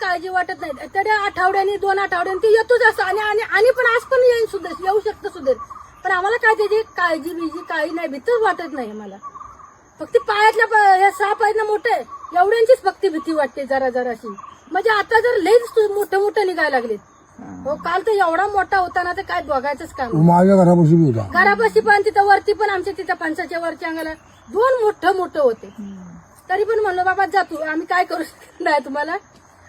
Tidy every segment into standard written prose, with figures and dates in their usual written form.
काळजी वाटत नाही. तरी आठवड्यानी 2 आठवड्यांनी ती येतोच असं आणि पण आज पण येईल सुद्धा, येऊ शकतं सुद्धा. पण आम्हाला काय त्याची काळजी बिजी काही नाही, भीतीच वाटत नाही मला. फक्त पायातल्या हे साप आहेत ना मोठे, एवढ्यांचीच फक्त भीती वाटते जराशी. म्हणजे आता जर लईच मोठं निघायला लागले. हो, काल तर एवढा मोठा होता ना, तर काय बघायचंच काम. माझ्या घरापाशी बी होता. घरापाशी पण तिथं वरती पण आमच्या तिथं पंचाच्या वरच्या अंगाला 2 मोठं होते. तरी पण म्हणलो बाबा जातो, आम्ही काय करू शकत नाही तुम्हाला.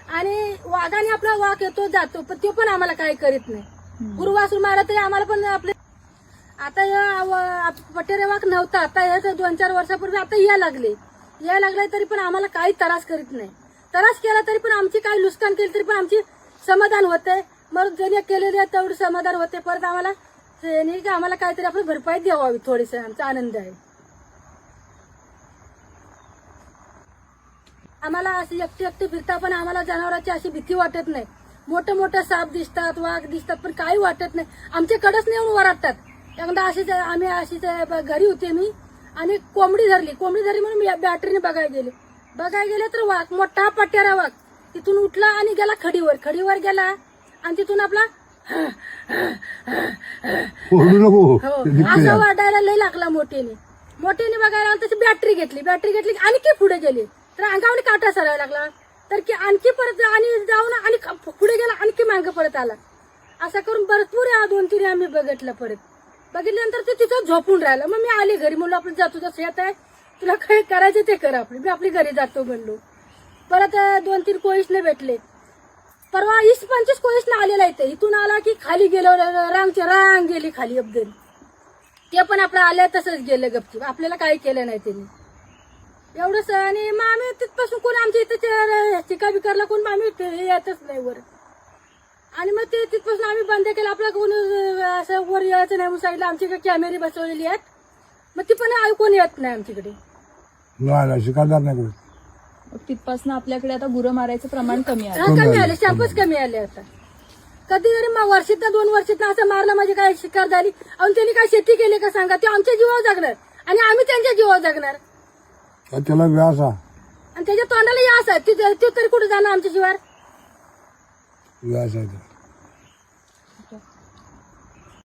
आणि वाघाने आपला वाघ येतो जातो, पण तो पण आम्हाला काय करीत नाही. गुरुवासूर मारा तरी आम्हाला पण आपले आता पटेरे वाघ नव्हता, आता 2-4 वर्षापूर्वी आता यायला लागले तरी पण आम्हाला काही त्रास करीत नाही. त्रास केला तरी पण आमची काही नुकसान केली तरी पण आमची समाधान होते. मग ज्याने केलेले तेवढं समाधान होते. परत आम्हाला काहीतरी आपली भरपाई द्यावी, थोडीशी आमचा आनंद आहे. आम्हाला अशी एकटी फिरता पण आम्हाला जनावरांची अशी भीती वाटत नाही. मोठे साप दिसतात, वाघ दिसतात, पण काही वाटत नाही. आमच्याकडेच नाही येऊन वराडतात. एकदा आम्ही अशीच घरी होते मी, आणि कोंबडी धरली म्हणून मी बॅटरीने बघायला गेले तर वाघ, मोठा पट्यारा वाघ तिथून उठला आणि गेला खडीवर गेला. आणि तिथून आपला असं वाढायला लय लागला. मोठ्याने बघायला तशी बॅटरी घेतली आणि की पुढे गेली तर अंगावर काटा सरायला लागला. तर की आणखी परत आणि जाऊन आणि पुढे गेला, आणखी मागे परत आला. असं करून भरपूर 2-3 आम्ही बघितल्यानंतर ते तिथं झोपून राहिलं. मग मी आले घरी, म्हणलो आपण जातो, जसं येत आहे तुला काय करायचं ते कर, मी आपली घरी जातो म्हणलो. परत 2-3 कोळीसने भेटले. परवा 20-25 कोळीसने आलेला इथे. इथून आला की खाली गेलो, रांग गेली खाली अब्दल. ते पण आपलं आलं तसंच गेलं गपचूप, आपल्याला काही केलं नाही त्यांनी. एवढंच. आणि मग आम्ही तिथपासून कोण आमच्या इथं चिका बिकारला कोण आम्ही येतच नाही वर. आणि मग ते तिथपासून आम्ही बंद केलं. आपला कोणी असं वर यायचं नाही. साईडला आमच्याकडे कॅमेरे बसवलेली आहेत, मग ती पण कोण येत नाही आमच्याकडे. शिकारदार नाही. तिथपासून आपल्याकडे आता गुरं मारायचं प्रमाण कमी आले, शापच कमी आले. आता कधी जरी वर्षात 2 वर्षात असं मारलं म्हणजे काय शिकार झाली. आणि त्यांनी काय शेती केली का सांगा, ते आमच्या जीवावर जगणार आणि आम्ही त्यांच्या जीवावर जगणार. त्याला व्यास आणि त्याच्या तोंडाला यास आहे, ते तरी कुठे जाणार आमच्या जीवावर. व्यास आहे.